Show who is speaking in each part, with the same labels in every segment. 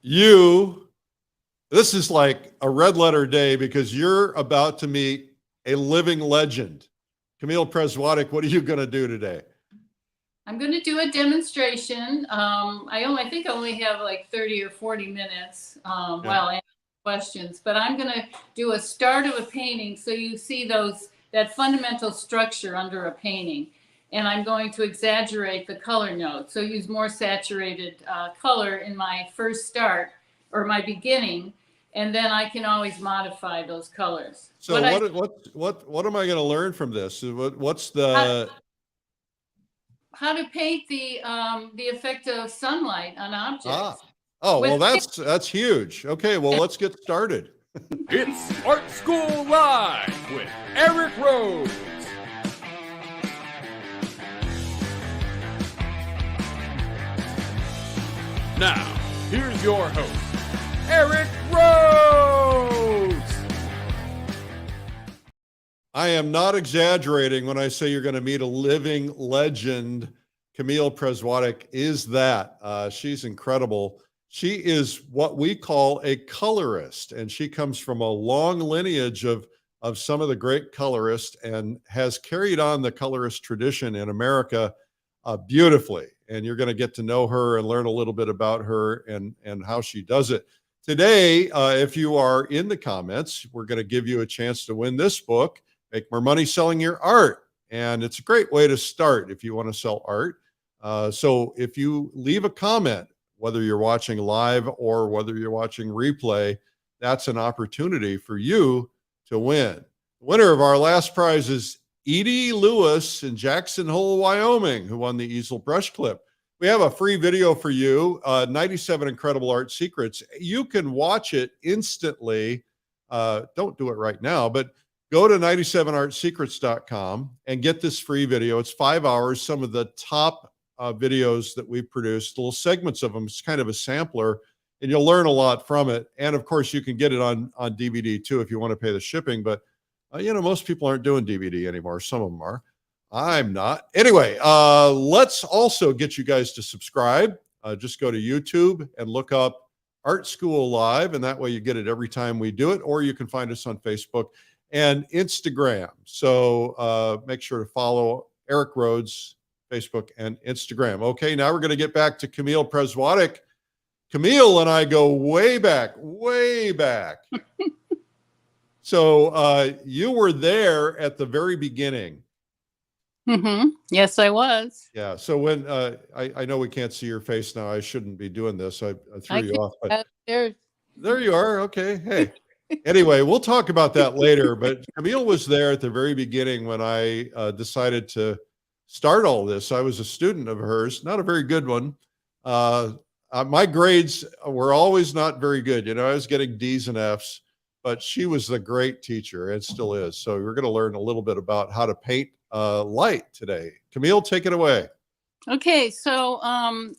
Speaker 1: This is like a red letter day because you're about to meet a living legend. Camille Przewodek, what are you going to do today?
Speaker 2: I'm going to do a demonstration. I think I only have like 30 or 40 minutes while answering questions, but I'm going to do a start of a painting so you see that fundamental structure under a painting. And I'm going to exaggerate the color note. So use more saturated color in my first start or my beginning, and then I can always modify those colors.
Speaker 1: So what am I going to learn from this? What's the
Speaker 2: how to paint the effect of sunlight on objects.
Speaker 1: Oh, well, that's huge. Okay, well, let's get started.
Speaker 3: It's Art School Live with Eric Rhodes. Now, here's your host, Eric Rhodes.
Speaker 1: I am not exaggerating when I say you're going to meet a living legend. Camille Przewodek is that. She's incredible. She is what we call a colorist, and she comes from a long lineage of some of the great colorists and has carried on the colorist tradition in America beautifully. And you're going to get to know her and learn a little bit about her and how she does it. Today, if you are in the comments, we're going to give you a chance to win this book, Make More Money Selling Your Art. And it's a great way to start if you want to sell art. So if you leave a comment, whether you're watching live or whether you're watching replay, that's an opportunity for you to win. The winner of our last prize is Edie Lewis in Jackson Hole, Wyoming, who won the easel brush clip. We have a free video for you, 97 Incredible Art Secrets. You can watch it instantly. Don't do it right now, but go to 97artsecrets.com and get this free video. It's 5 hours, some of the top videos that we produced, little segments of them. It's kind of a sampler, and you'll learn a lot from it. And of course, you can get it on DVD too if you want to pay the shipping. But most people aren't doing DVD anymore. Some of them are. I'm not. Anyway, let's also get you guys to subscribe. Just go to YouTube and look up Art School Live, and that way you get it every time we do it. Or you can find us on Facebook and Instagram. So make sure to follow Eric Rhodes, Facebook and Instagram. Okay, now we're going to get back to Camille Przewodek. Camille and I go way back, way back. So you were there at the very beginning.
Speaker 2: Mm-hmm. Yes, I was.
Speaker 1: Yeah. So when I know we can't see your face now, I shouldn't be doing this. I threw you off. But there you are. Okay. Hey. Anyway, we'll talk about that later. But Camille was there at the very beginning when I decided to start all this. I was a student of hers, not a very good one. My grades were always not very good. I was getting D's and F's, but she was the great teacher and still is. So we're going to learn a little bit about how to paint light today. Camille, take it away.
Speaker 2: Okay, so I'm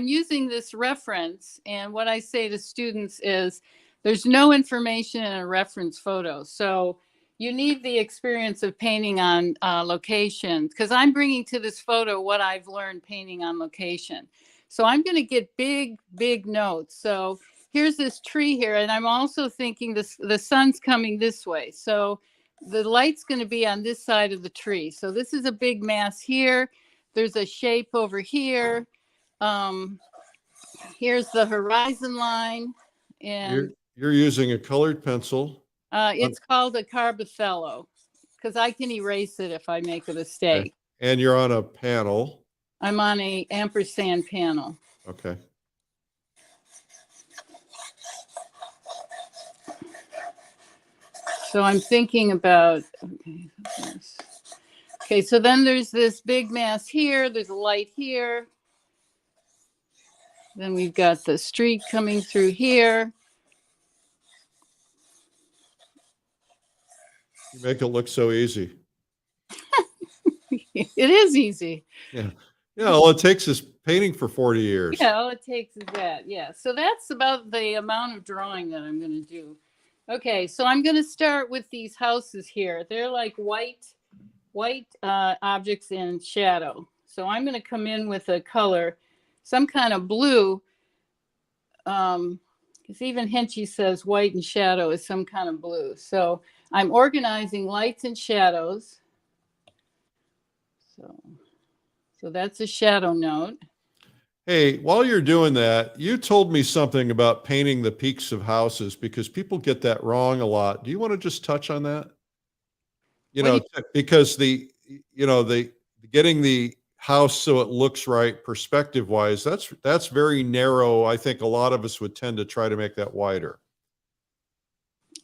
Speaker 2: using this reference, and what I say to students is there's no information in a reference photo. So you need the experience of painting on location, because I'm bringing to this photo what I've learned painting on location. So I'm going to get big notes. So here's this tree here, and I'm also thinking the sun's coming this way. So the light's going to be on this side of the tree. So this is a big mass here. There's a shape over here. Here's the horizon line. And
Speaker 1: you're using a colored pencil.
Speaker 2: It's called a Carbothello because I can erase it if I make a mistake.
Speaker 1: Okay. And you're on a panel.
Speaker 2: I'm on a ampersand panel.
Speaker 1: Okay.
Speaker 2: So I'm thinking about, okay, so then there's this big mass here. There's a light here. Then we've got the street coming through here.
Speaker 1: You make it look so easy.
Speaker 2: It is easy.
Speaker 1: Yeah. Yeah, all it takes is painting for 40 years.
Speaker 2: Yeah, all it takes is that. Yeah. So that's about the amount of drawing that I'm going to do. Okay, so I'm going to start with these houses here. They're like white objects in shadow. So I'm going to come in with a color, some kind of blue. because even Hinchy says white and shadow is some kind of blue. So I'm organizing lights and shadows. So that's a shadow note.
Speaker 1: Hey, while you're doing that, you told me something about painting the peaks of houses because people get that wrong a lot. Do you want to just touch on that? You
Speaker 2: What do
Speaker 1: know, because the getting the house so it looks right perspective wise, that's very narrow. I think a lot of us would tend to try to make that wider.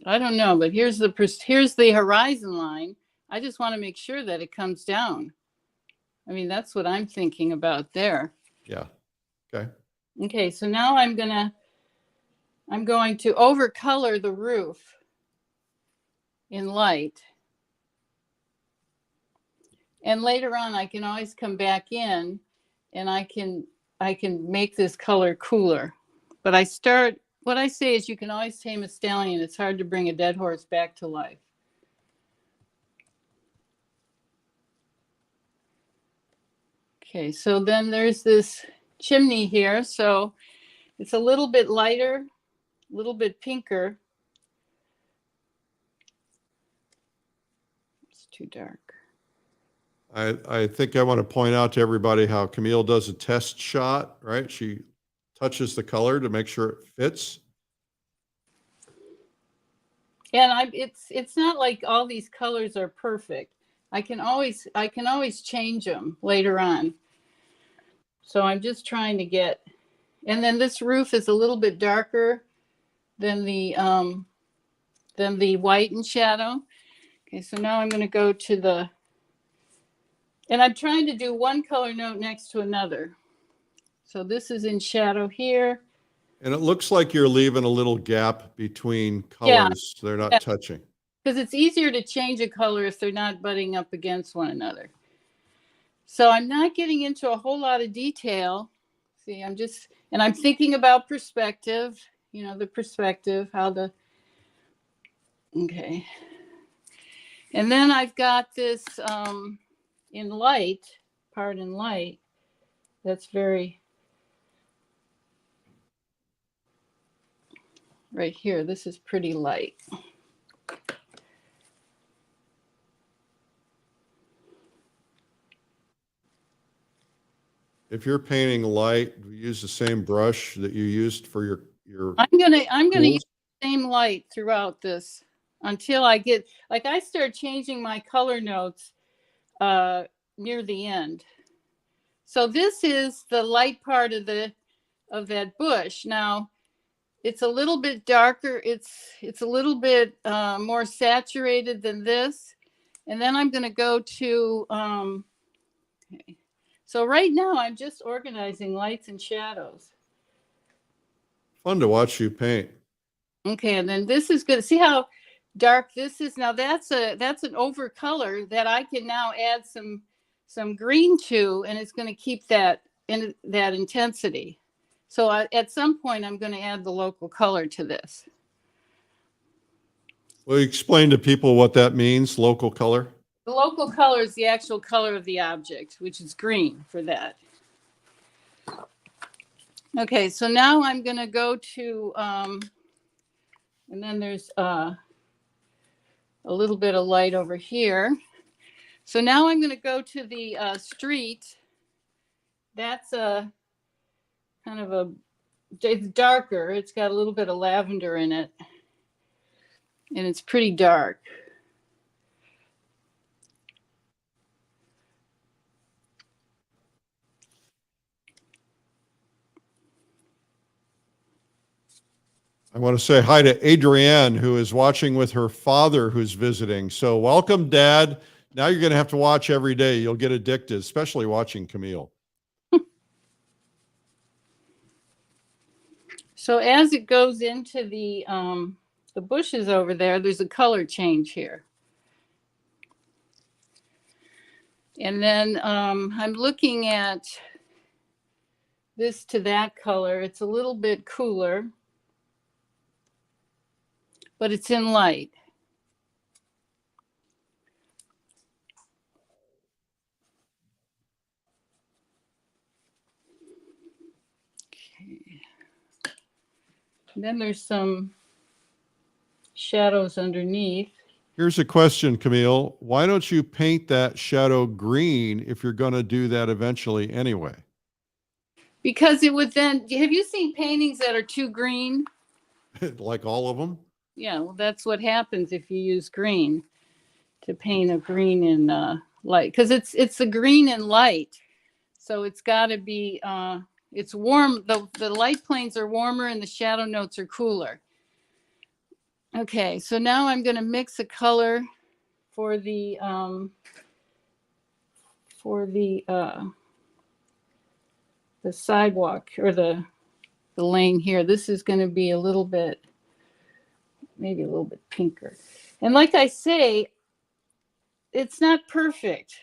Speaker 2: I don't know, but here's the horizon line. I just want to make sure that it comes down. I mean, that's what I'm thinking about there.
Speaker 1: Yeah. Okay.
Speaker 2: Okay, so now I'm going to overcolor the roof in light. And later on I can always come back in and I can make this color cooler. But what I say is you can always tame a stallion. It's hard to bring a dead horse back to life. Okay, so then there's this chimney here. So it's a little bit lighter, a little bit pinker. It's too dark.
Speaker 1: I think I want to point out to everybody how Camille does a test shot, right? She touches the color to make sure it fits.
Speaker 2: And it's not like all these colors are perfect. I can always change them later on. So I'm just trying to get, and then this roof is a little bit darker than the white and shadow. Okay, so now I'm going to go to and I'm trying to do one color note next to another. So this is in shadow here.
Speaker 1: And it looks like you're leaving a little gap between
Speaker 2: Yeah.
Speaker 1: colors. They're not touching.
Speaker 2: Because it's easier to change a color if they're not butting up against one another. So I'm not getting into a whole lot of detail. See, I'm thinking about perspective, the perspective, okay. And then I've got this in light, part in light, that's very, right here, this is pretty light.
Speaker 1: If you're painting light, use the same brush that you used for your
Speaker 2: I'm gonna
Speaker 1: tools.
Speaker 2: use the same light throughout this until I get, like, I start changing my color notes near the end. So this is the light part of that bush. Now it's a little bit darker. It's a little bit more saturated than this. And then I'm going to go to, okay. So right now I'm just organizing lights and shadows.
Speaker 1: Fun to watch you paint.
Speaker 2: Okay, and then this is good. See how dark this is? Now that's an over color that I can now add some green to, and it's going to keep that intensity. So at some point I'm going to add the local color to this.
Speaker 1: Will you explain to people what that means, local color?
Speaker 2: The local color is the actual color of the object, which is green for that. Okay, so now I'm going to go to, and then there's a little bit of light over here. So now I'm going to go to the street. That's a kind of it's darker. It's got a little bit of lavender in it. And it's pretty dark.
Speaker 1: I want to say hi to Adrienne, who is watching with her father who's visiting. So welcome, Dad. Now you're going to have to watch every day. You'll get addicted, especially watching Camille.
Speaker 2: So as it goes into the bushes over there, there's a color change here. And then I'm looking at this to that color. It's a little bit cooler, but it's in light. Okay. Then there's some shadows underneath.
Speaker 1: Here's a question, Camille. Why don't you paint that shadow green if you're going to do that eventually anyway?
Speaker 2: Because it would then, have you seen paintings that are too green?
Speaker 1: Like all of them?
Speaker 2: Yeah, well, that's what happens if you use green to paint a green and light, because it's a green and light. So it's got to be, it's warm. The light planes are warmer and the shadow notes are cooler. Okay, so now I'm going to mix a color for the sidewalk or the lane here. This is going to be a little bit, maybe a little bit pinker. And like I say, it's not perfect.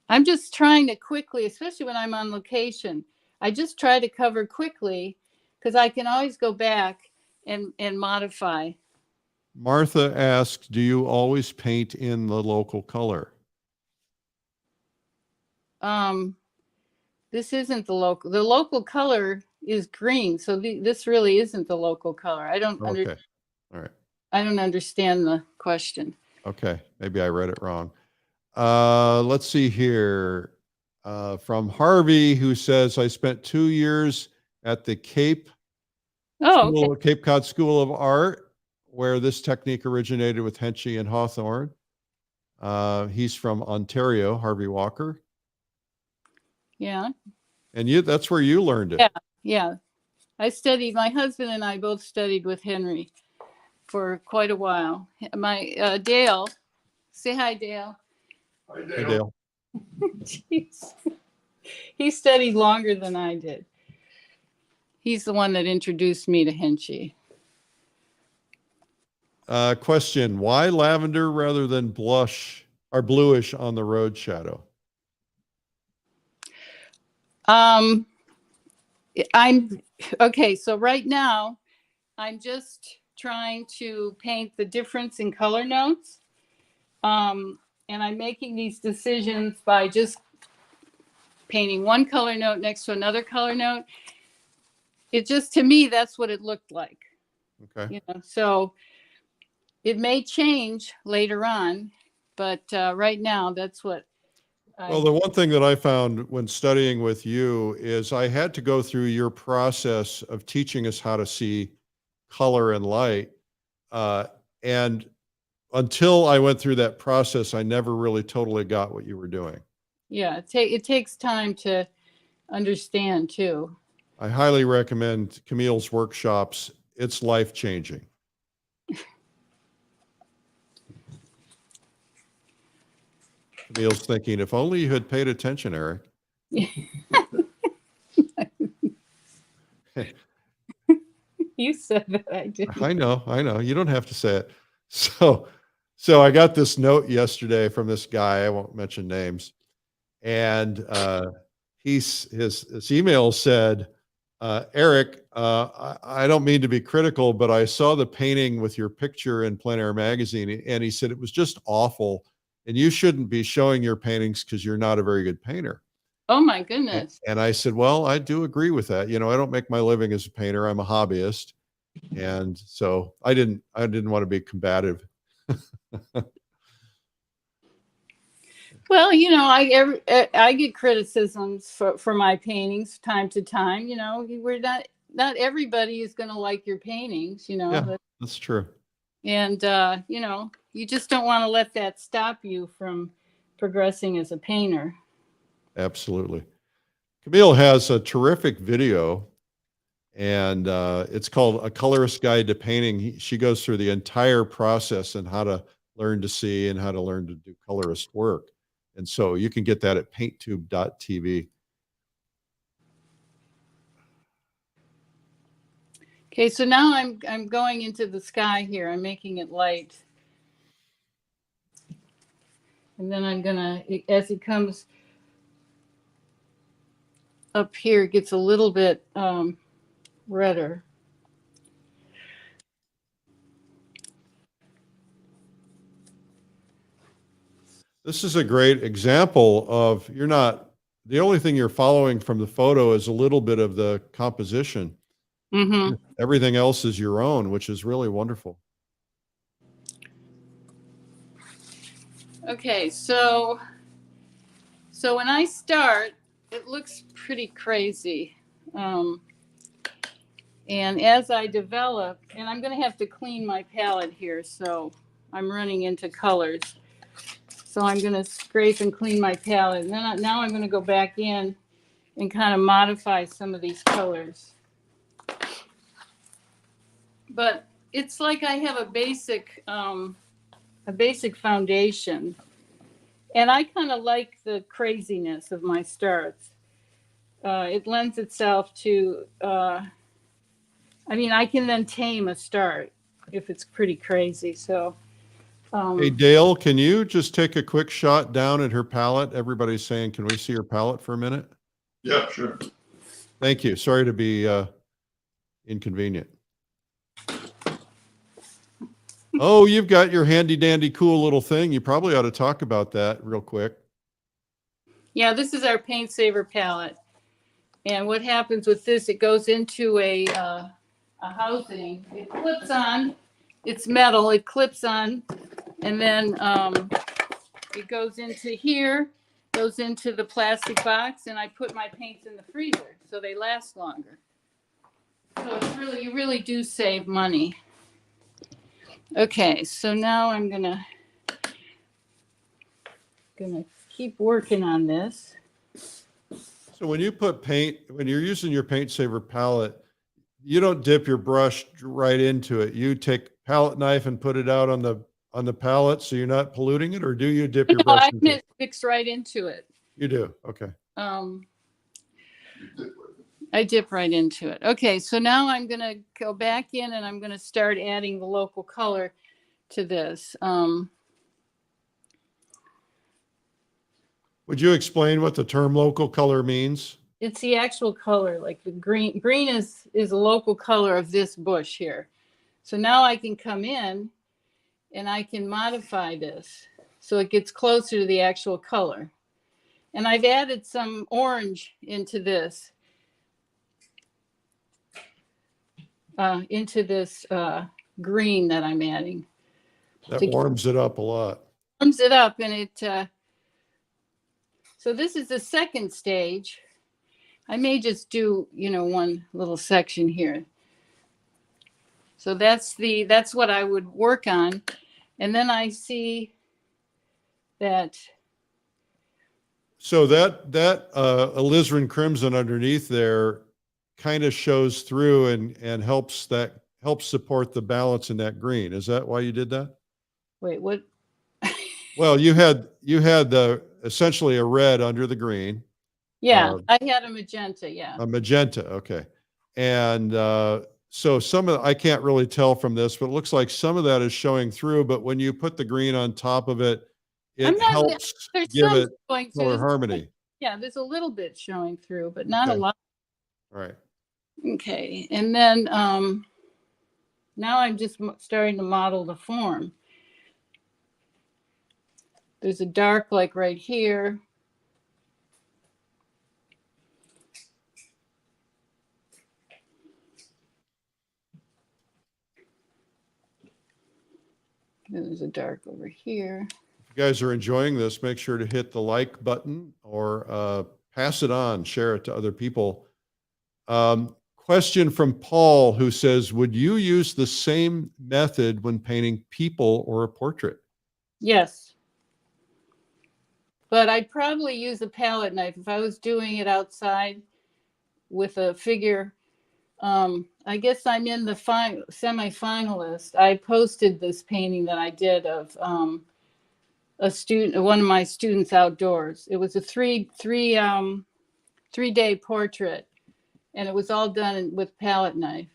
Speaker 2: I'm just trying to quickly, especially when I'm on location, I just try to cover quickly because I can always go back and modify.
Speaker 1: Martha asks, do you always paint in the local color?
Speaker 2: This isn't the local color is green. So this really isn't the local color. I don't
Speaker 1: Okay. All right.
Speaker 2: I don't understand the question.
Speaker 1: Okay. Maybe I read it wrong. Let's see here. From Harvey, who says, I spent 2 years at the Cape Cod School of Art, where this technique originated with Henchy and Hawthorne. He's from Ontario, Harvey Walker.
Speaker 2: Yeah.
Speaker 1: And that's where you learned it.
Speaker 2: Yeah. Yeah. My husband and I both studied with Henry for quite a while. My Dale, say hi, Dale.
Speaker 1: Hi, Dale.
Speaker 2: Jeez. He studied longer than I did. He's the one that introduced me to Henchy.
Speaker 1: Question, why lavender rather than bluish on the road shadow?
Speaker 2: Okay, so right now I'm just trying to paint the difference in color notes. And I'm making these decisions by just painting one color note next to another color note. It just, to me, that's what it looked like.
Speaker 1: Okay.
Speaker 2: So it may change later on, but right now that's what.
Speaker 1: Well, the one thing that I found when studying with you is I had to go through your process of teaching us how to see color and light. And until I went through that process, I never really totally got what you were doing.
Speaker 2: Yeah, it takes time to understand too.
Speaker 1: I highly recommend Camille's workshops. It's life-changing. Camille's thinking, if only you had paid attention, Eric.
Speaker 2: You said that, I did.
Speaker 1: I know. You don't have to say it. So I got this note yesterday from this guy. I won't mention names. And his email said, Eric, I don't mean to be critical, but I saw the painting with your picture in Plein Air magazine. And he said, it was just awful. And you shouldn't be showing your paintings because you're not a very good painter.
Speaker 2: Oh my goodness.
Speaker 1: And I said, well, I do agree with that. I don't make my living as a painter. I'm a hobbyist. And so I didn't want to be combative.
Speaker 2: Well, I get criticisms for my paintings time to time. We're not everybody is going to like your paintings,
Speaker 1: Yeah, that's true.
Speaker 2: And, you just don't want to let that stop you from progressing as a painter.
Speaker 1: Absolutely. Camille has a terrific video, and it's called A Colorist's Guide to Painting. She goes through the entire process and how to learn to see and how to learn to do colorist work. And so you can get that at painttube.tv.
Speaker 2: Okay, so now I'm going into the sky here. I'm making it light. And then I'm gonna, as it comes up here, it gets a little bit redder.
Speaker 1: This is a great example of the only thing you're following from the photo is a little bit of the composition.
Speaker 2: Mm-hmm.
Speaker 1: Everything else is your own, which is really wonderful.
Speaker 2: Okay, so when I start, it looks pretty crazy. And as I develop, and I'm going to have to clean my palette here, so I'm running into colors. So I'm going to scrape and clean my palette. And then now I'm going to go back in and kind of modify some of these colors. But it's like I have a basic foundation. And I kind of like the craziness of my starts. It lends itself to, I mean, I can then tame a start if it's pretty crazy. So,
Speaker 1: Hey, Dale, can you just take a quick shot down at her palette? Everybody's saying, can we see her palette for a minute?
Speaker 4: Yeah, sure.
Speaker 1: Thank you. Sorry to be inconvenient. Oh, you've got your handy dandy cool little thing. You probably ought to talk about that real quick.
Speaker 2: yeah, this is our Paint Saver palette. And what happens with this, it goes into a housing. It clips on. It's metal. It clips on. And then it goes into here, goes into the plastic box, and I put my paints in the freezer so they last longer. So it's really, you really do save money. Okay, so now I'm gonna keep working on this.
Speaker 1: So when you put paint, when you're using your Paint Saver palette, you don't dip your brush right into it. You take palette knife and put it out on the palette so you're not polluting it, or do you dip your
Speaker 2: No,
Speaker 1: brush
Speaker 2: I
Speaker 1: into it?
Speaker 2: mix right into it.
Speaker 1: You do. Okay.
Speaker 2: I dip right into it. Okay, so now I'm gonna go back in and I'm gonna start adding the local color to this.
Speaker 1: Would you explain what the term local color means?
Speaker 2: It's the actual color, like the green. Green is a local color of this bush here. So now I can come in and I can modify this so it gets closer to the actual color. And I've added some orange into this. Green that I'm adding.
Speaker 1: That warms it up a lot.
Speaker 2: Warms it up, and it. So this is the second stage. I may just do, one little section here. So that's what I would work on, and then I see that.
Speaker 1: So that alizarin crimson underneath there kind of shows through and helps support the balance in that green. Is that why you did that?
Speaker 2: Wait, what?
Speaker 1: Well, you had essentially a red under the green.
Speaker 2: Yeah, I had a magenta. Yeah.
Speaker 1: A magenta. Okay. And so I can't really tell from this, but it looks like some of that is showing through. But when you put the green on top of it, it helps give it color harmony.
Speaker 2: Yeah, there's a little bit showing through, but not a lot.
Speaker 1: All right.
Speaker 2: Okay, and then now I'm just starting to model the form. There's a dark like right here. And there's a dark over here.
Speaker 1: If you guys are enjoying this, make sure to hit the like button or pass it on, share it to other people. Question from Paul, who says, would you use the same method when painting people or a portrait?
Speaker 2: Yes. But I'd probably use a palette knife if I was doing it outside with a figure. I guess I'm in the semi-finalist. I posted this painting that I did of one of my students outdoors. It was a three-day portrait, and it was all done with palette knife.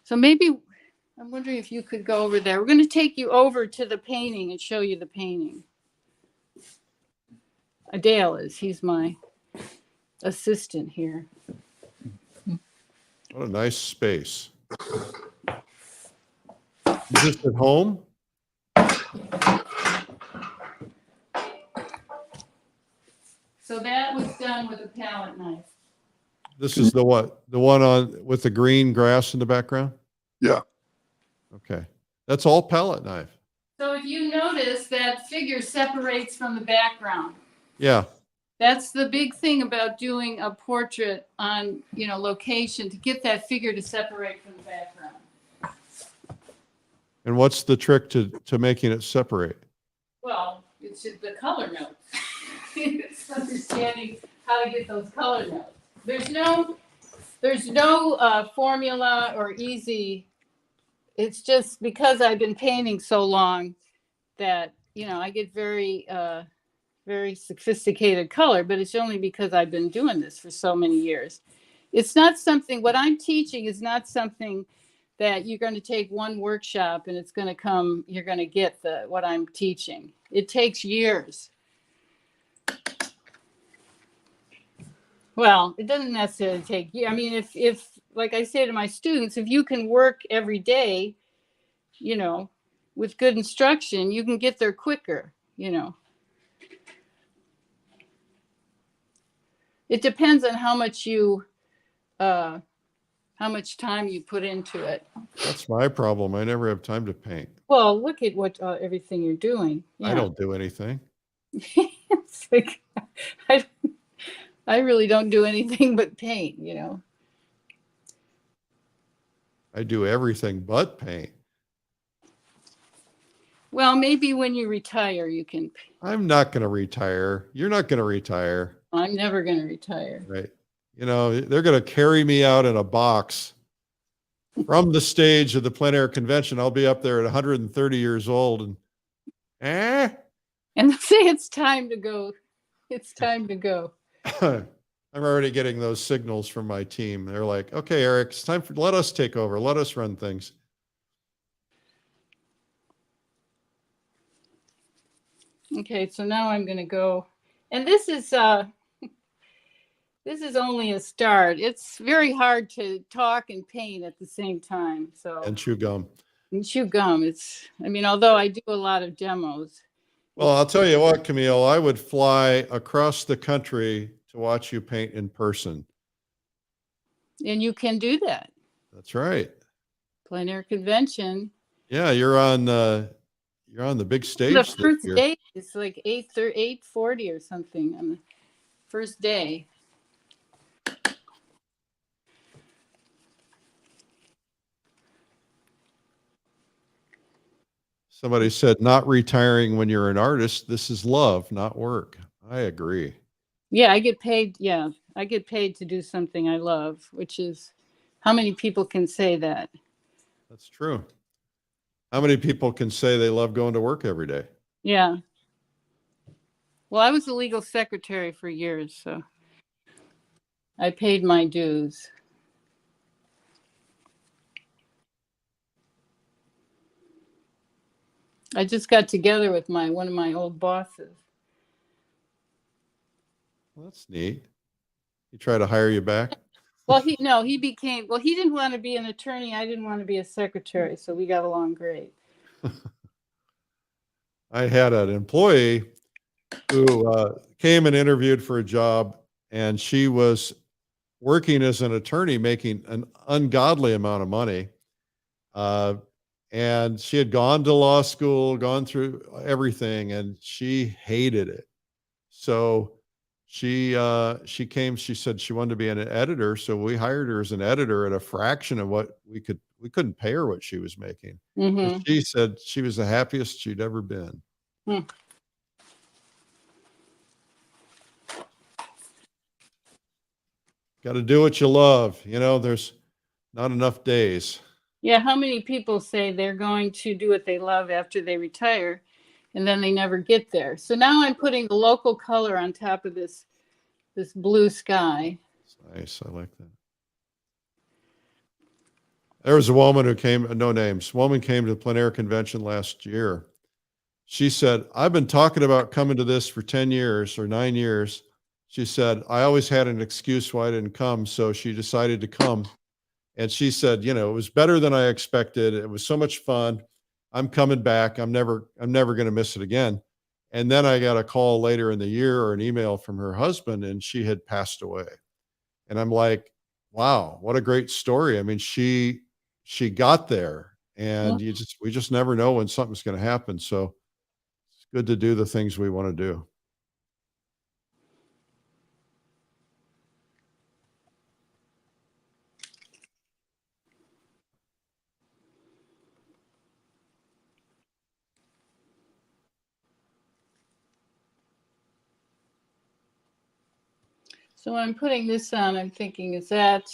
Speaker 2: So maybe I'm wondering if you could go over there. We're going to take you over to the painting and show you the painting. Dale he's my assistant here.
Speaker 1: What a nice space. Is this at home?
Speaker 2: So that was done with a palette knife.
Speaker 1: This is the what? The one on with the green grass in the background?
Speaker 4: Yeah.
Speaker 1: Okay. That's all palette knife.
Speaker 2: So if you notice, that figure separates from the background.
Speaker 1: Yeah.
Speaker 2: That's the big thing about doing a portrait on, location, to get that figure to separate from the background.
Speaker 1: And what's the trick to making it separate?
Speaker 2: Well, it's just the color notes. It's understanding how to get those color notes. There's no formula or easy. It's just because I've been painting so long that, I get very, very sophisticated color, but it's only because I've been doing this for so many years. It's not something, what I'm teaching is not something that you're going to take one workshop and it's going to come, you're going to get what I'm teaching. It takes years. Well, it doesn't necessarily take years. I mean, if like I say to my students, if you can work every day, with good instruction, you can get there quicker, It depends on how much time you put into it.
Speaker 1: That's my problem. I never have time to paint.
Speaker 2: Well, look at what everything you're doing.
Speaker 1: I don't do anything.
Speaker 2: It's like, I really don't do anything but paint,
Speaker 1: I do everything but paint.
Speaker 2: Well, maybe when you retire, you can.
Speaker 1: I'm not going to retire. You're not going to retire.
Speaker 2: I'm never going to retire.
Speaker 1: Right. They're going to carry me out in a box from the stage of the plein air convention. I'll be up there at 130 years old and
Speaker 2: they'll say it's time to go. It's time to go.
Speaker 1: I'm already getting those signals from my team. They're like, okay, Eric, it's time let us take over. Let us run things.
Speaker 2: Okay, so now I'm going to go, and this is only a start. It's very hard to talk and paint at the same time. So
Speaker 1: And chew gum.
Speaker 2: Although I do a lot of demos.
Speaker 1: Well, I'll tell you what, Camille, I would fly across the country to watch you paint in person.
Speaker 2: And you can do that.
Speaker 1: That's right.
Speaker 2: Plein air convention.
Speaker 1: Yeah, you're on the big stage.
Speaker 2: The
Speaker 1: this
Speaker 2: first
Speaker 1: year.
Speaker 2: day is like 8:40 or something on the first day.
Speaker 1: Somebody said, not retiring when you're an artist. This is love, not work. I agree.
Speaker 2: Yeah, I get paid. Yeah, I get paid to do something I love, which is, how many people can say that?
Speaker 1: That's true. How many people can say they love going to work every day?
Speaker 2: Yeah. Well, I was a legal secretary for years, so I paid my dues. I just got together with one of my old bosses.
Speaker 1: Well, that's neat. He tried to hire you back?
Speaker 2: Well, he didn't want to be an attorney. I didn't want to be a secretary, so we got along great.
Speaker 1: I had an employee who came and interviewed for a job, and she was working as an attorney, making an ungodly amount of money. And she had gone to law school, gone through everything, and she hated it. So she came, she said she wanted to be an editor. So we hired her as an editor at a fraction of what we couldn't pay her what she was making.
Speaker 2: Mm-hmm.
Speaker 1: She said she was the happiest she'd ever been. Got to do what you love. There's not enough days.
Speaker 2: Yeah, how many people say they're going to do what they love after they retire, and then they never get there? So now I'm putting the local color on top of this blue sky.
Speaker 1: It's nice. I like that. There was a woman who came, no names, woman came to the plein air convention last year. She said, I've been talking about coming to this for 10 years or 9 years. She said, I always had an excuse why I didn't come. So she decided to come. And she said, it was better than I expected. It was so much fun. I'm coming back. I'm never going to miss it again. And then I got a call later in the year or an email from her husband, and she had passed away. And I'm like, wow, what a great story. I mean, she got there, and we just never know when something's going to happen. So it's good to do the things we want to do.
Speaker 2: So when I'm putting this on, I'm thinking, is that,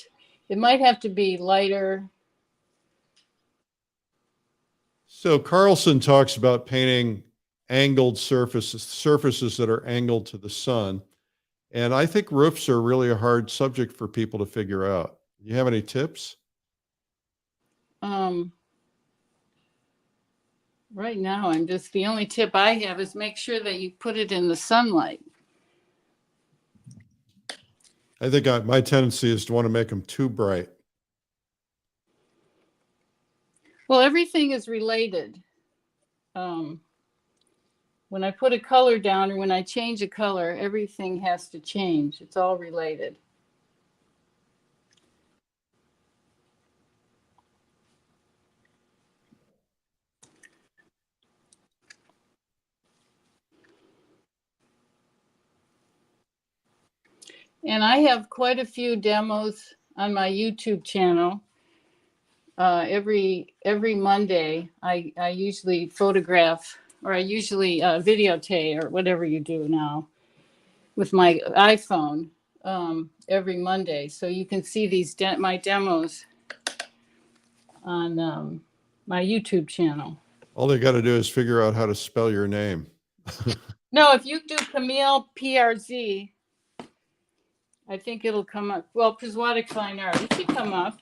Speaker 2: it might have to be lighter.
Speaker 1: So Carlson talks about painting angled surfaces that are angled to the sun. And I think roofs are really a hard subject for people to figure out. You have any tips?
Speaker 2: Right now, the only tip I have is make sure that you put it in the sunlight.
Speaker 1: I think my tendency is to want to make them too bright.
Speaker 2: Well, everything is related. When I put a color down or when I change a color, everything has to change. It's all related. And I have quite a few demos on my YouTube channel. Every Monday, I usually photograph, or I usually videotape, or whatever you do now with my iPhone, every Monday. So you can see these my demos on my YouTube channel.
Speaker 1: All they got to do is figure out how to spell your name.
Speaker 2: No, if you do Camille PRZ, I think it'll come up. Well, Przewodek Fine Art, it should come up.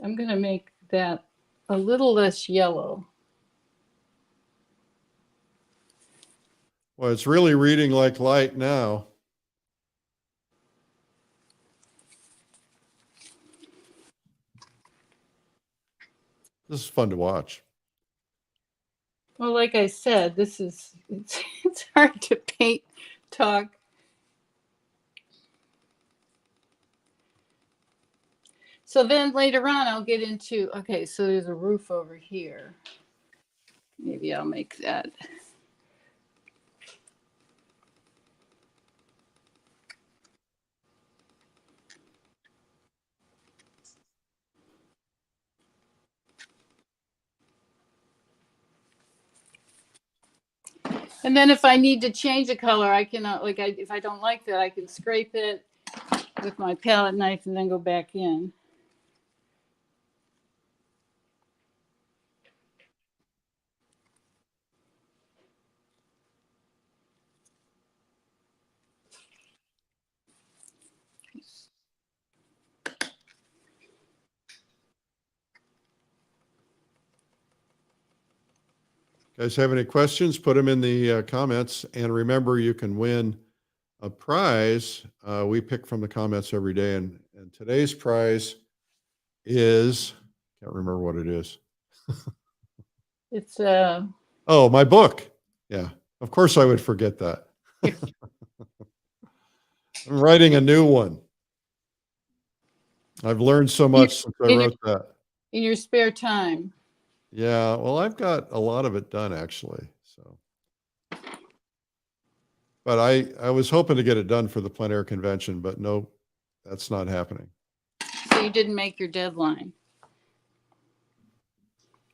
Speaker 2: I'm going to make that a little less yellow.
Speaker 1: Well, it's really reading like light now. This is fun to watch.
Speaker 2: Well, like I said, it's hard to talk. So then later on, I'll get into, okay, so there's a roof over here. Maybe I'll make that. And then if I need to change a color, I can, if I don't like that, I can scrape it with my palette knife and then go back in.
Speaker 1: Guys have any questions? Put them in the comments. And remember, you can win a prize. We pick from the comments every day. And today's prize is, can't remember what it is.
Speaker 2: It's
Speaker 1: Oh, my book. Yeah, of course I would forget that. I'm writing a new one. I've learned so much since I wrote that.
Speaker 2: In your spare time.
Speaker 1: Yeah, well, I've got a lot of it done actually. So, but I was hoping to get it done for the plein air convention, but no, that's not happening.
Speaker 2: So you didn't make your deadline.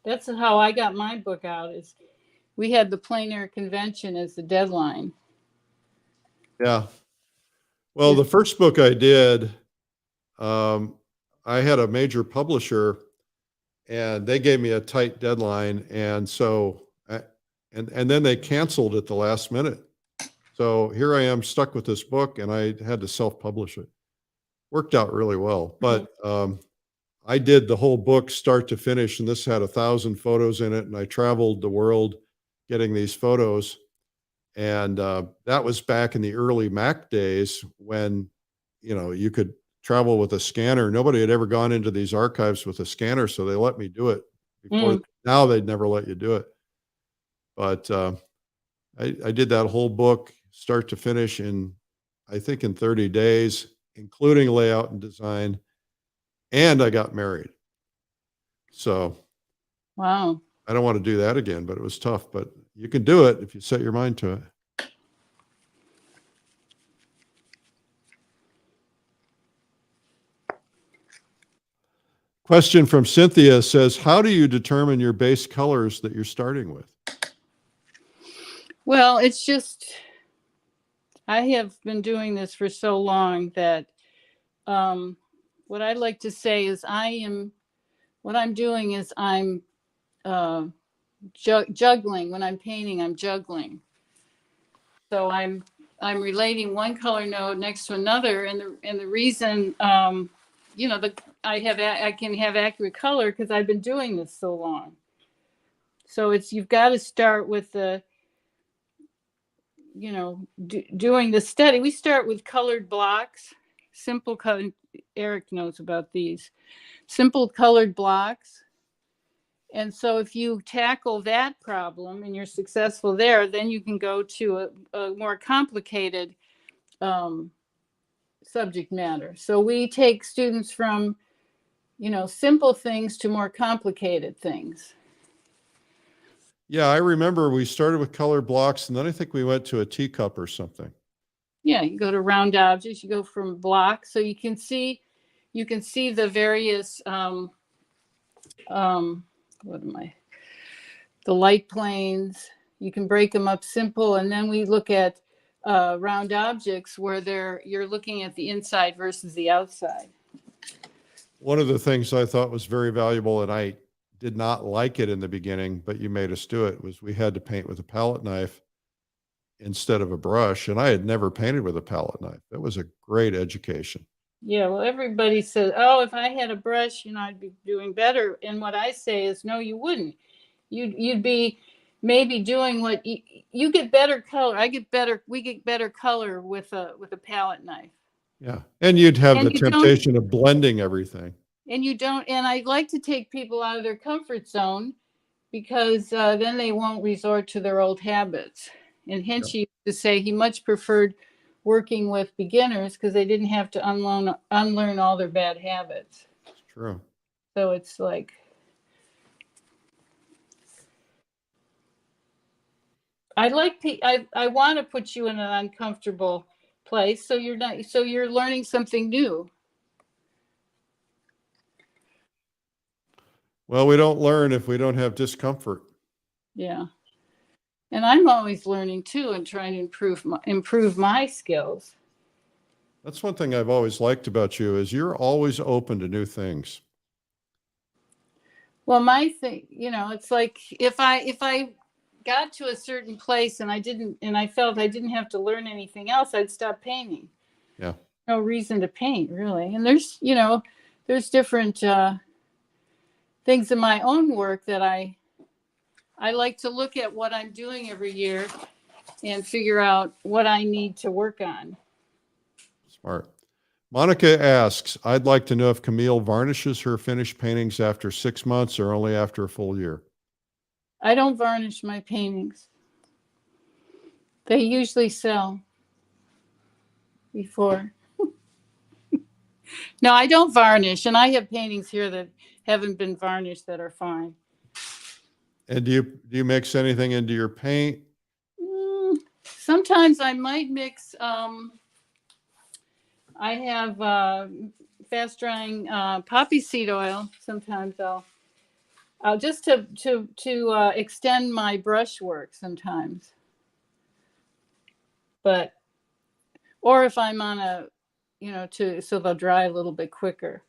Speaker 2: That's how I got my book out. Is we had the plein air convention as the deadline.
Speaker 1: Yeah. Well, the first book I did, I had a major publisher, and they gave me a tight deadline, and so and then they canceled at the last minute. So here I am stuck with this book, and I had to self-publish it. Worked out really well, but I did the whole book start to finish, and this had 1,000 photos in it, and I traveled the world getting these photos. And that was back in the early Mac days when, you could travel with a scanner. Nobody had ever gone into these archives with a scanner, so they let me do it before.
Speaker 2: Mm.
Speaker 1: Now they'd never let you do it. But I did that whole book start to finish I think in 30 days, including layout and design. And I got married. So
Speaker 2: Wow.
Speaker 1: I don't want to do that again, but it was tough. But you can do it if you set your mind to it. Question from Cynthia says, how do you determine your base colors that you're starting with?
Speaker 2: Well, it's just, I have been doing this for so long that what I'd like to say is what I'm doing is I'm juggling. When I'm painting, I'm juggling. So I'm relating one color node next to another, and the reason I can have accurate color because I've been doing this so long. So you've got to start with the doing the study. We start with colored blocks, simple color. Eric knows about these simple colored blocks. And so if you tackle that problem and you're successful there, then you can go to a more complicated subject matter. So we take students from, simple things to more complicated things.
Speaker 1: Yeah, I remember we started with colored blocks, and then I think we went to a teacup or something.
Speaker 2: Yeah, you go to round objects, you go from blocks, so you can see the various the light planes. You can break them up simple, and then we look at round objects where you're looking at the inside versus the outside.
Speaker 1: One of the things I thought was very valuable, and I did not like it in the beginning, but you made us do it, was we had to paint with a palette knife instead of a brush. And I had never painted with a palette knife. It was a great education.
Speaker 2: Yeah, well, everybody says, oh, if I had a brush, I'd be doing better. And what I say is, no, you wouldn't. You'd be maybe doing what you get better color. We get better color with a palette knife.
Speaker 1: Yeah. And you'd have the temptation of blending everything.
Speaker 2: And I like to take people out of their comfort zone because then they won't resort to their old habits. And Hinchy used to say he much preferred working with beginners because they didn't have to unlearn all their bad habits.
Speaker 1: It's true.
Speaker 2: So it's like, I want to put you in an uncomfortable place so you're learning something new.
Speaker 1: Well, we don't learn if we don't have discomfort.
Speaker 2: Yeah. And I'm always learning too and trying to improve my skills.
Speaker 1: That's one thing I've always liked about you is you're always open to new things.
Speaker 2: Well, my thing, it's like if I got to a certain place and I felt I didn't have to learn anything else, I'd stop painting.
Speaker 1: Yeah.
Speaker 2: No reason to paint, really. And there's different things in my own work that I like to look at what I'm doing every year and figure out what I need to work on.
Speaker 1: Smart. Monica asks, I'd like to know if Camille varnishes her finished paintings after 6 months or only after a full year.
Speaker 2: I don't varnish my paintings. They usually sell before. No, I don't varnish. And I have paintings here that haven't been varnished that are fine.
Speaker 1: And do you mix anything into your paint?
Speaker 2: Sometimes I might mix. I have fast drying poppy seed oil. Sometimes I'll just to extend my brush work sometimes. Or if I'm on so they'll dry a little bit quicker.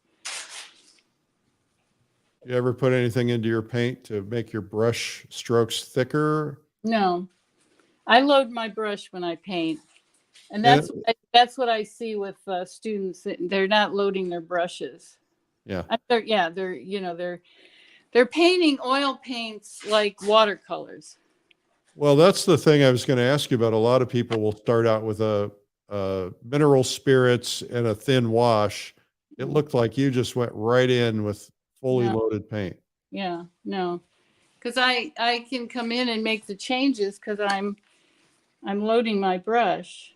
Speaker 1: You ever put anything into your paint to make your brush strokes thicker?
Speaker 2: No, I load my brush when I paint. And that's what I see with students. They're not loading their brushes.
Speaker 1: Yeah.
Speaker 2: They're painting oil paints like watercolors.
Speaker 1: Well, that's the thing I was going to ask you about. A lot of people will start out with a mineral spirits and a thin wash. It looked like you just went right in with fully
Speaker 2: No.
Speaker 1: loaded paint.
Speaker 2: Yeah, no, because I can come in and make the changes because I'm loading my brush.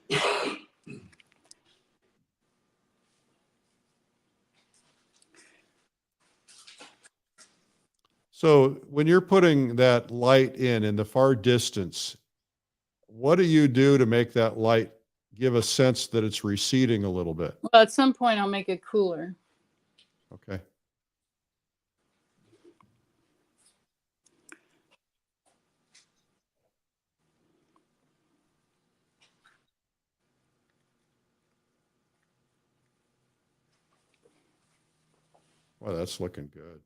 Speaker 1: So when you're putting that light in the far distance, what do you do to make that light give a sense that it's receding a little bit?
Speaker 2: Well, at some point I'll make it cooler.
Speaker 1: Okay. Well, that's looking good.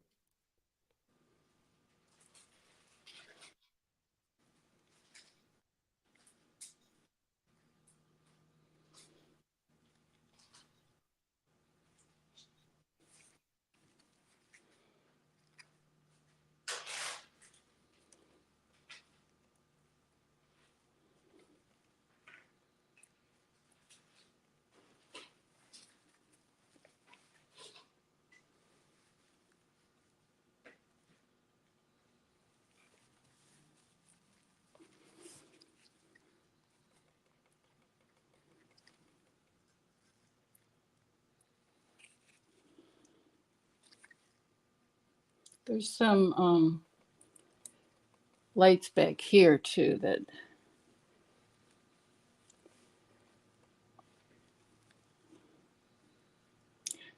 Speaker 2: There's some lights back here too that.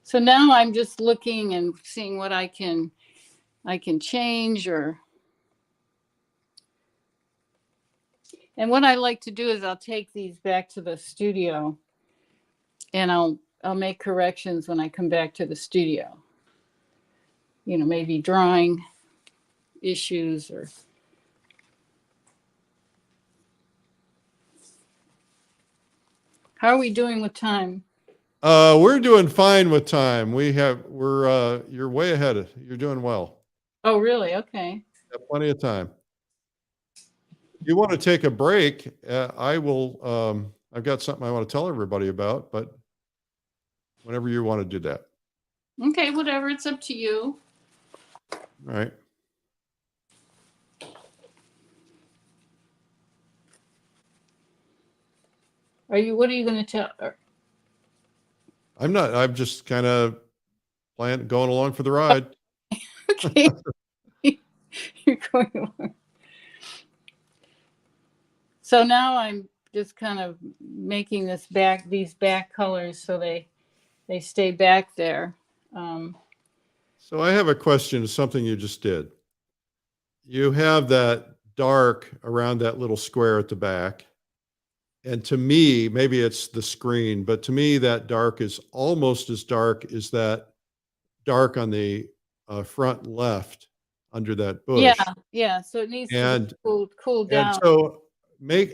Speaker 2: So now I'm just looking and seeing what I can change or. And what I like to do is I'll take these back to the studio and I'll make corrections when I come back to the studio. You know, maybe drawing issues or. How are we doing with time?
Speaker 1: We're doing fine with time. You're way ahead. You're doing well.
Speaker 2: Oh, really? Okay.
Speaker 1: Got plenty of time. If you want to take a break, I will, I've got something I want to tell everybody about, but whenever you want to do that.
Speaker 2: Okay, whatever. It's up to you.
Speaker 1: All right.
Speaker 2: What are you going to tell?
Speaker 1: I'm just kind of going along for the ride.
Speaker 2: Okay. You're going along. So now I'm just kind of making these back colors so they stay back there.
Speaker 1: So I have a question of something you just did. You have that dark around that little square at the back. And to me, maybe it's the screen, but to me, that dark is almost as dark as that dark on the front left under that bush.
Speaker 2: Yeah. So it needs
Speaker 1: And
Speaker 2: to cool down.
Speaker 1: And so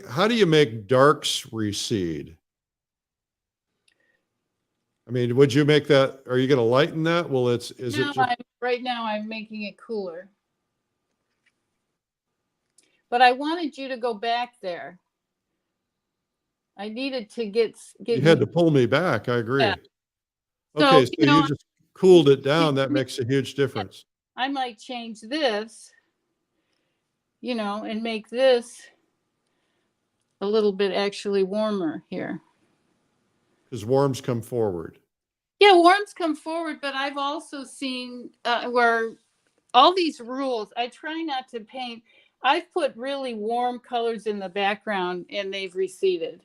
Speaker 1: how do you make darks recede? I mean, would you make that, are you going to lighten that? Well,
Speaker 2: right now I'm making it cooler. But I wanted you to go back there. I needed to get
Speaker 1: you had to pull me back. I agree.
Speaker 2: Yeah.
Speaker 1: Okay. So you just cooled it down. That makes a huge difference.
Speaker 2: I might change this, and make this a little bit actually warmer here.
Speaker 1: Because worms come forward.
Speaker 2: Yeah, worms come forward, but I've also seen where all these rules, I try not to paint. I've put really warm colors in the background and they've receded.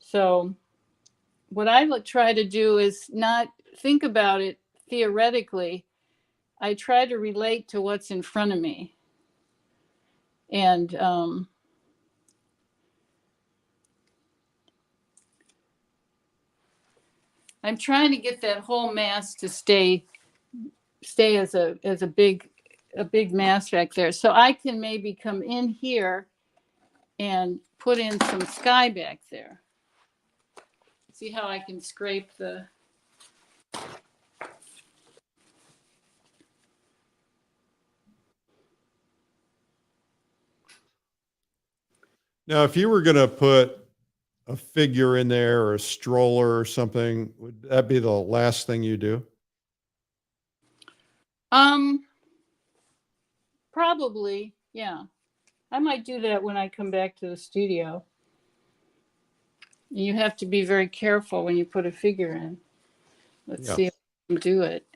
Speaker 2: So what I try to do is not think about it theoretically. I try to relate to what's in front of me. And I'm trying to get that whole mass to stay as a big mass back there. So I can maybe come in here and put in some sky back there. See how I can scrape the.
Speaker 1: Now, if you were going to put a figure in there or a stroller or something, would that be the last thing you do?
Speaker 2: Probably, yeah. I might do that when I come back to the studio. You have to be very careful when you put a figure in. Let's
Speaker 1: Yeah.
Speaker 2: see if I can do it.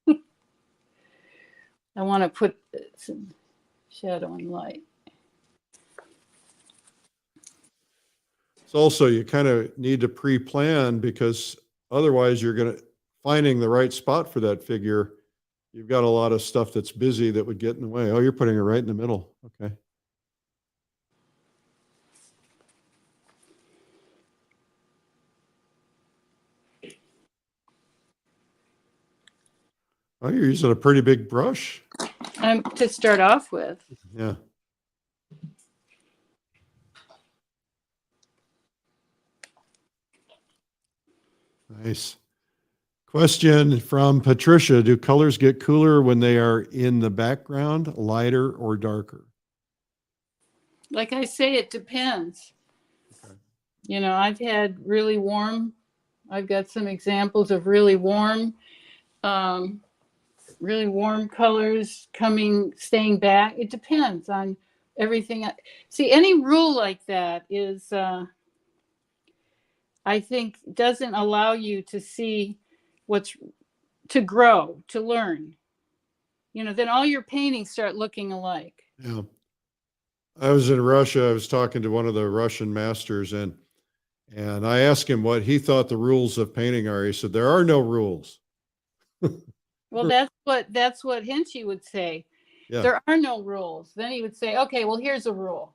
Speaker 2: I want to put some shadow and light.
Speaker 1: It's also, you kind of need to pre-plan because otherwise you're going to finding the right spot for that figure. You've got a lot of stuff that's busy that would get in the way. Oh, you're putting it right in the middle. Okay. Oh, you're using a pretty big brush.
Speaker 2: To start off with.
Speaker 1: Yeah. Nice. Question from Patricia. Do colors get cooler when they are in the background, lighter or darker?
Speaker 2: Like I say, it depends.
Speaker 1: Okay.
Speaker 2: You know, I've got some examples of really warm colors staying back. It depends on everything. See, any rule like that is, I think, doesn't allow you to see to grow, to learn. You know, then all your paintings start looking alike.
Speaker 1: Yeah. I was in Russia. I was talking to one of the Russian masters and I asked him what he thought the rules of painting are. He said, there are no rules.
Speaker 2: Well, that's what Hinchy would say.
Speaker 1: Yeah.
Speaker 2: There are no rules. Then he would say, okay, well, here's a rule.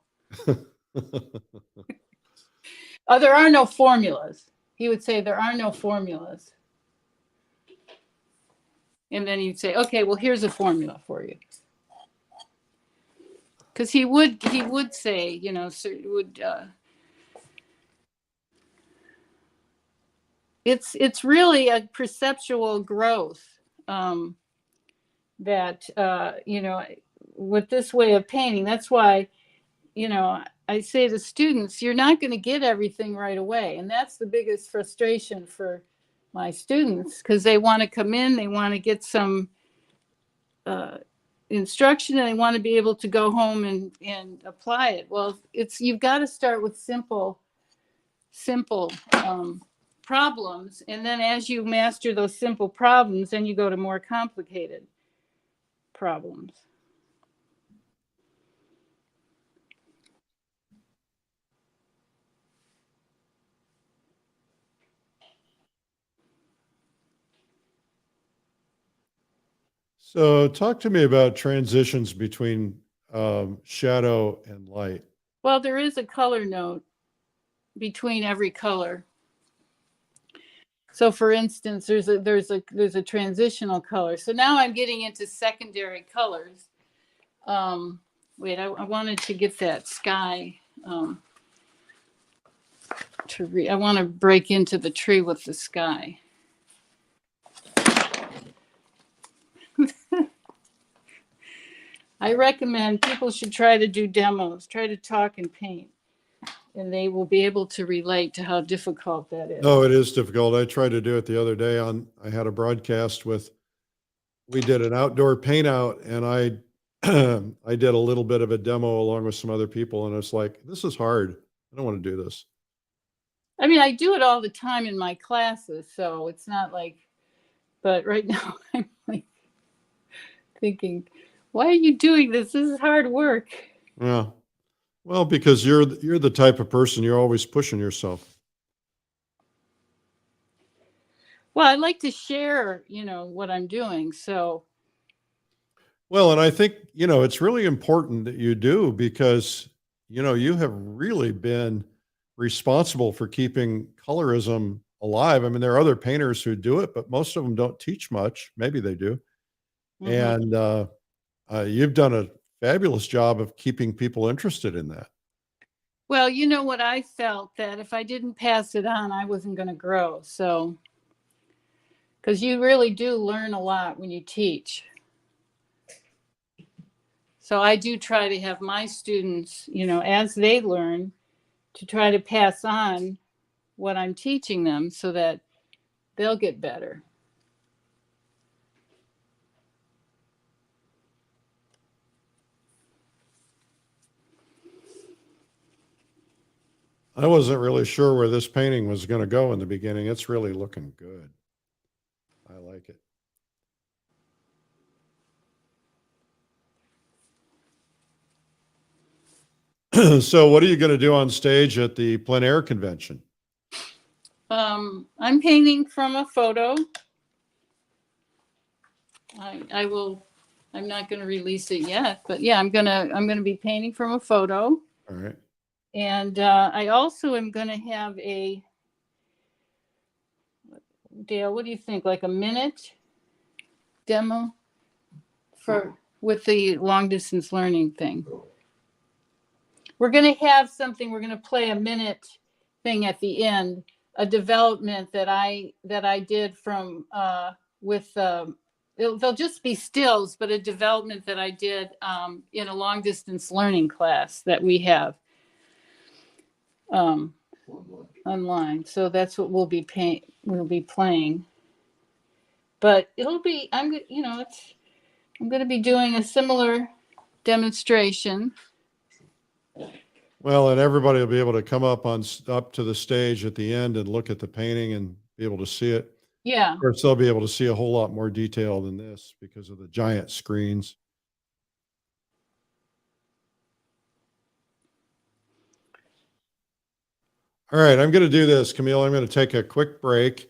Speaker 2: Oh, there are no formulas. He would say there are no formulas. And then he'd say, okay, well, here's a formula for you. Because he would say, you know, it's really a perceptual growth that you know, with this way of painting. That's why, you know, I say to students, you're not going to get everything right away, and that's the biggest frustration for my students, because they want to come in, they want to get some instruction, and they want to be able to go home and apply it. Well, you've got to start with simple problems, and then as you master those simple problems, then you go to more complicated problems.
Speaker 1: So talk to me about transitions between shadow and light.
Speaker 2: Well, there is a color note between every color. So for instance, there's a transitional color. So now I'm getting into secondary colors. Wait, I wanted to get that sky I want to break into the tree with the sky. I recommend people should try to do demos, try to talk and paint, and they will be able to relate to how difficult that is.
Speaker 1: Oh, it is difficult. I tried to do it the other day I had a broadcast we did an outdoor paint out and I I did a little bit of a demo along with some other people and it's like, this is hard. I don't want to do this.
Speaker 2: I mean, I do it all the time in my classes, so it's not like, but right now I'm like thinking, why are you doing this? This is hard work.
Speaker 1: Yeah. Well, because you're the type of person, you're always pushing yourself.
Speaker 2: Well, I like to share, you know, what I'm doing. So,
Speaker 1: Well, and I think, you know, it's really important that you do because, you know, you have really been responsible for keeping colorism alive. I mean, there are other painters who do it, but most of them don't teach much. Maybe they do.
Speaker 2: mhm.
Speaker 1: And you've done a fabulous job of keeping people interested in that.
Speaker 2: Well, you know what, I felt that if I didn't pass it on, I wasn't going to grow. So, because you really do learn a lot when you teach. So I do try to have my students, you know, as they learn, to try to pass on what I'm teaching them so that they'll get better.
Speaker 1: I wasn't really sure where this painting was going to go in the beginning. It's really looking good. I like it. So what are you going to do on stage at the plein air convention?
Speaker 2: I'm painting from a photo. I will, I'm not going to release it yet, but yeah, I'm going to be painting from a photo.
Speaker 1: All right.
Speaker 2: And I also am going to have a, Dale, what do you think? Like a minute demo with the long distance learning thing. We're going to have something, we're going to play a minute thing at the end, a development that I did from they'll just be stills, but a development that I did in a long distance learning class that we have online. So that's what we'll be playing. But it'll be, I'm going to be doing a similar demonstration.
Speaker 1: Well, and everybody will be able to come up to the stage at the end and look at the painting and be able to see it.
Speaker 2: Yeah.
Speaker 1: Of course, they'll be able to see a whole lot more detail than this because of the giant screens. All right, I'm going to do this, Camille. I'm going to take a quick break.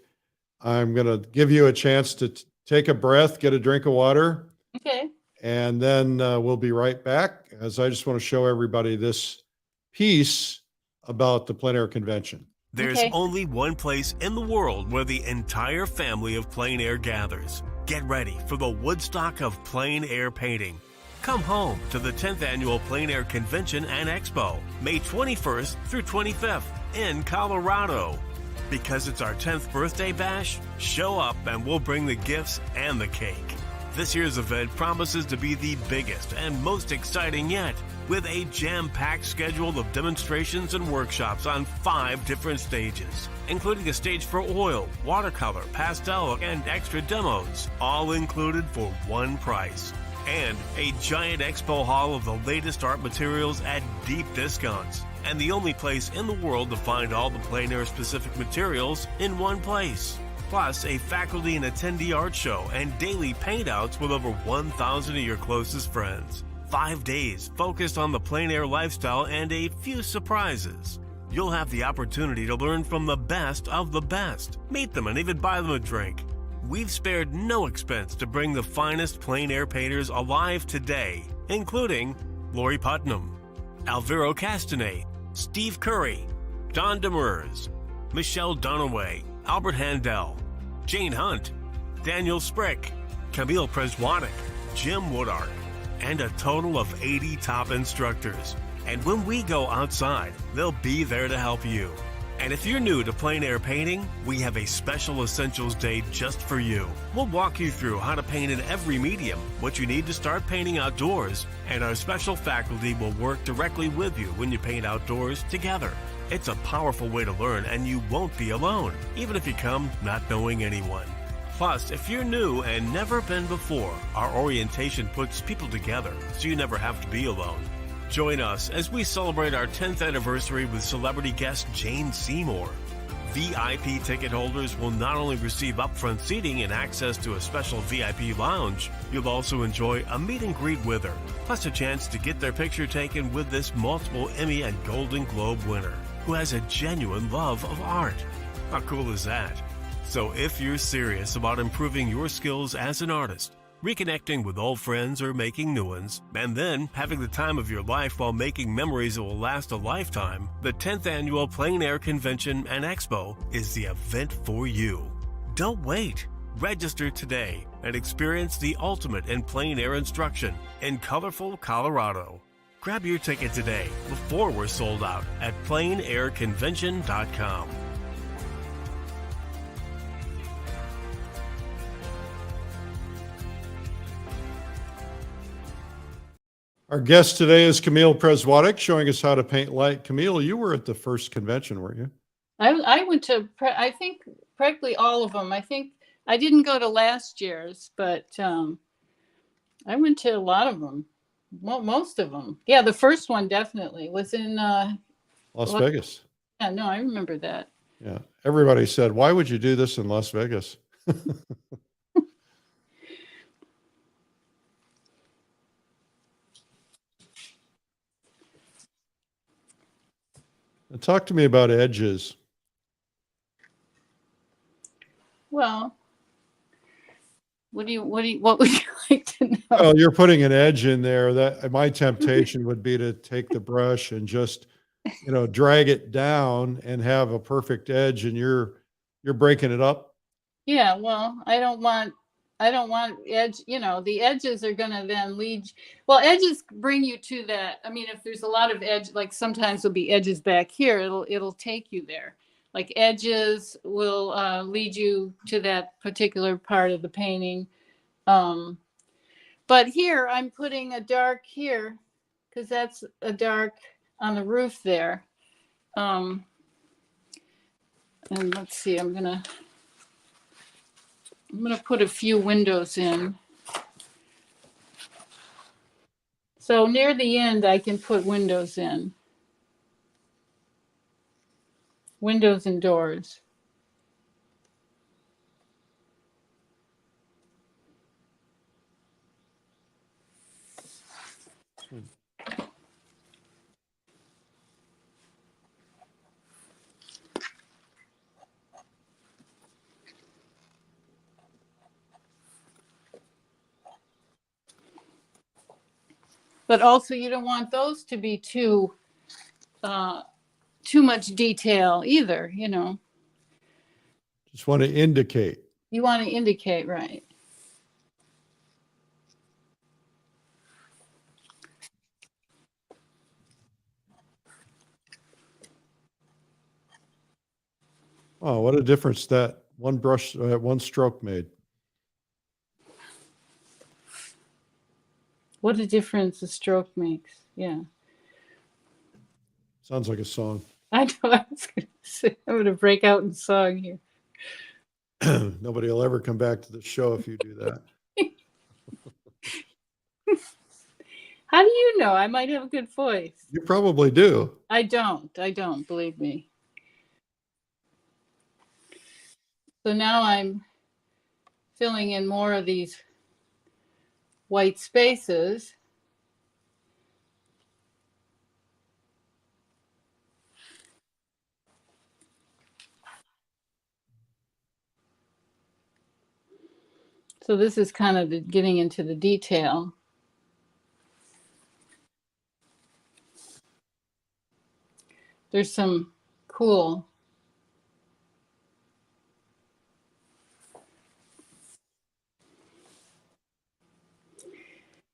Speaker 1: I'm going to give you a chance to take a breath, get a drink of water.
Speaker 2: Okay.
Speaker 1: And then we'll be right back, as I just want to show everybody this piece about the plein air convention.
Speaker 4: There's only one place in the world where the entire family of plein air gathers. Get ready for the Woodstock of plein air painting. Come home to the 10th Annual Plein Air Convention and Expo, May 21st through 25th in Colorado. Because it's our 10th birthday bash, show up and we'll bring the gifts and the cake. This year's event promises to be the biggest and most exciting yet, with a jam-packed schedule of demonstrations and workshops on 5 different stages, including a stage for oil, watercolor, pastel, and extra demos, all included for one price. And a giant expo hall of the latest art materials at deep discounts, and the only place in the world to find all the plein air specific materials in one place. Plus, a faculty and attendee art show and daily paintouts with over 1,000 of your closest friends. 5 days focused on the plein air lifestyle and a few surprises. You'll have the opportunity to learn from the best of the best, meet them, and even buy them a drink. We've spared no expense to bring the finest plein air painters alive today, including Lori Putnam, Alvaro Castanet, Steve Curry, Don Demers, Michelle Dunaway, Albert Handel, Jane Hunt, Daniel Sprick, Camille Przewodek, Jim Woodard, and a total of 80 top instructors. And when we go outside, they'll be there to help you. And if you're new to plein air painting, we have a special Essentials Day just for you. We'll walk you through how to paint in every medium, what you need to start painting outdoors, and our special faculty will work directly with you when you paint outdoors together. It's a powerful way to learn, and you won't be alone, even if you come not knowing anyone. Plus, if you're new and never been before, our orientation puts people together, so you never have to be alone. Join us as we celebrate our 10th anniversary with celebrity guest Jane Seymour. VIP ticket holders will not only receive upfront seating and access to a special VIP lounge, you'll also enjoy a meet and greet with her, plus a chance to get their picture taken with this multiple Emmy and Golden Globe winner, who has a genuine love of art. How cool is that? So if you're serious about improving your skills as an artist, reconnecting with old friends or making new ones, and then having the time of your life while making memories that will last a lifetime, the 10th Annual Plein Air Convention and Expo is the event for you. Don't wait. Register today and experience the ultimate in plein air instruction in colorful Colorado. Grab your ticket today before we're sold out at pleinairconvention.com.
Speaker 1: Our guest today is Camille Przewodek, showing us how to paint light. Camille, you were at the first convention, weren't you?
Speaker 2: I went to, I think practically all of them. I think I didn't go to last year's, but I went to a lot of them. Well, most of them. Yeah, the first one definitely was in
Speaker 1: Las Vegas.
Speaker 2: yeah, no, I remember that.
Speaker 1: Yeah. Everybody said, why would you do this in Las Vegas? Talk to me about edges.
Speaker 2: Well, what would you like to know?
Speaker 1: Well, you're putting an edge in there. That my temptation would be to take the brush and just, drag it down and have a perfect edge, and you're breaking it up.
Speaker 2: Yeah, well, I don't want edge, the edges are going to then lead, well, edges bring you to that. I mean, if there's a lot of edge, like sometimes there'll be edges back here, it'll take you there. Like edges will lead you to that particular part of the painting. But here I'm putting a dark here because that's a dark on the roof there. And let's see, I'm gonna put a few windows in. So near the end, I can put windows in. Windows and doors. But also you don't want those to be too much detail either,
Speaker 1: Just want to indicate.
Speaker 2: You want to indicate, right?
Speaker 1: Oh, what a difference that one stroke made.
Speaker 2: What a difference a stroke makes. Yeah.
Speaker 1: Sounds like a song.
Speaker 2: I know. I was going to say, I'm going to break out in song here.
Speaker 1: Nobody will ever come back to the show if you do that.
Speaker 2: How do you know? I might have a good voice.
Speaker 1: You probably do.
Speaker 2: I don't, believe me. So now I'm filling in more of these white spaces. So this is kind of getting into the detail. There's some cool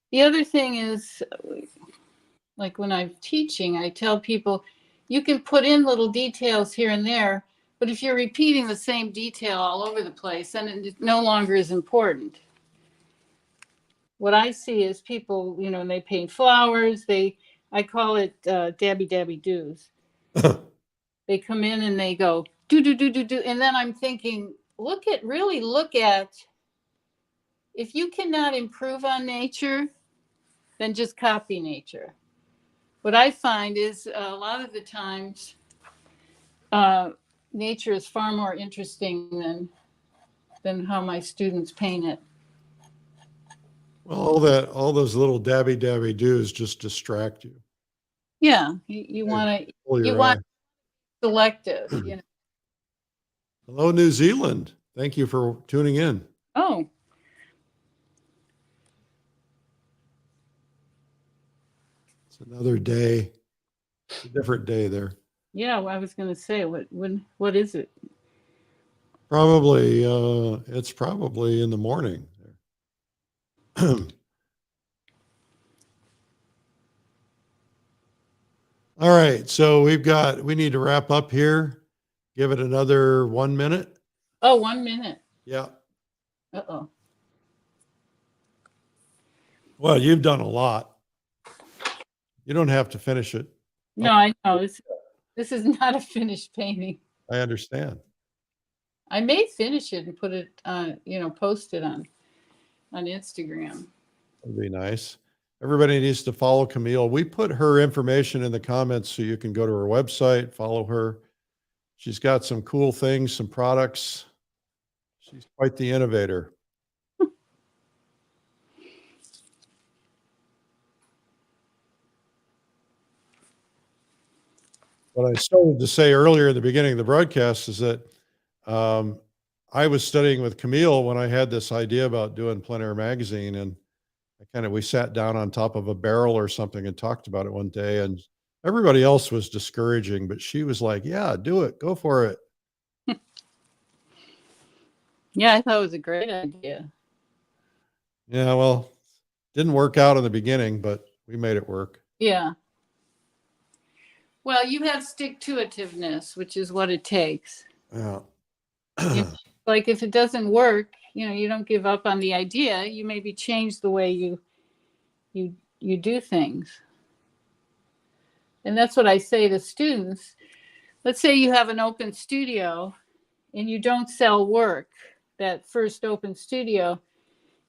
Speaker 2: The other thing is, like when I'm teaching, I tell people you can put in little details here and there, but if you're repeating the same detail all over the place, then it no longer is important. What I see is people, when they paint flowers, I call it dabby doos. They come in and they go do. And then I'm thinking, really look at, if you cannot improve on nature, then just copy nature. What I find is a lot of the times, nature is far more interesting than how my students paint it.
Speaker 1: Well, all those little dabby doos just distract you.
Speaker 2: Yeah, you want selective.
Speaker 1: Hello, New Zealand. Thank you for tuning in.
Speaker 2: Oh.
Speaker 1: It's another day, a different day there.
Speaker 2: Yeah, well, I was going to say, what is it?
Speaker 1: Probably, it's probably in the morning. All right, so we need to wrap up here. Give it another 1 minute.
Speaker 2: Oh, 1 minute.
Speaker 1: Yeah.
Speaker 2: Uh-oh.
Speaker 1: Well, you've done a lot. You don't have to finish it.
Speaker 2: No, I know. This is not a finished painting.
Speaker 1: I understand.
Speaker 2: I may finish it and put it, post it on Instagram.
Speaker 1: That'd be nice. Everybody needs to follow Camille. We put her information in the comments so you can go to her website, follow her. She's got some cool things, some products. She's quite the innovator. What I started to say earlier in the beginning of the broadcast is that I was studying with Camille when I had this idea about doing Plein Air Magazine, and we sat down on top of a barrel or something and talked about it one day, and everybody else was discouraging, but she was like, yeah, do it. Go for it.
Speaker 2: Yeah, I thought it was a great idea.
Speaker 1: Yeah, well, didn't work out in the beginning, but we made it work.
Speaker 2: Yeah. Well, you have stick-to-itiveness, which is what it takes.
Speaker 1: Yeah.
Speaker 2: Like if it doesn't work, you don't give up on the idea. You maybe change the way you do things. And that's what I say to students. Let's say you have an open studio and you don't sell work, that first open studio,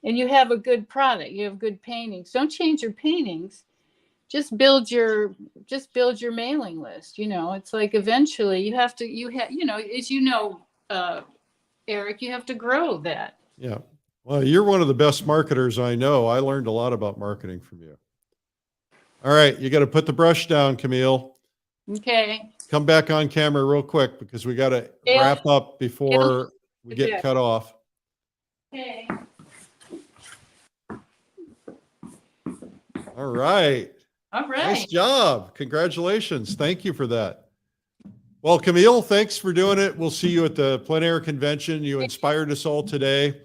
Speaker 2: and you have a good product, you have good paintings. Don't change your paintings. Just build your mailing list. It's like eventually Eric, you have to grow that.
Speaker 1: Yeah. Well, you're one of the best marketers I know. I learned a lot about marketing from you. All right. You got to put the brush down, Camille.
Speaker 2: Okay.
Speaker 1: Come back on camera real quick because we got to wrap up before we get cut off.
Speaker 2: Okay.
Speaker 1: All right.
Speaker 2: All right.
Speaker 1: Nice job. Congratulations. Thank you for that. Well, Camille, thanks for doing it. We'll see you at the Plein Air Convention. You inspired us all today.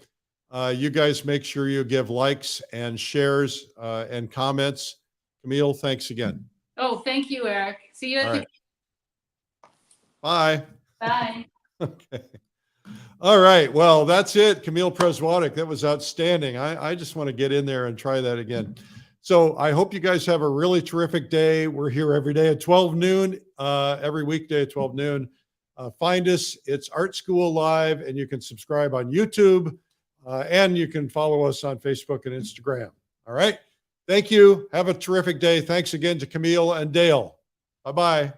Speaker 1: You guys make sure you give likes and shares and comments. Camille, thanks again.
Speaker 2: Oh, thank you, Eric. See you at
Speaker 1: Bye.
Speaker 2: Bye.
Speaker 1: Okay. All right. Well, that's it. Camille Przewodek. That was outstanding. I just want to get in there and try that again. So I hope you guys have a really terrific day. We're here every day at 12 noon, every weekday at 12 noon. Find us. It's Art School Live, and you can subscribe on YouTube, and you can follow us on Facebook and Instagram. All right. Thank you. Have a terrific day. Thanks again to Camille and Dale. Bye-bye.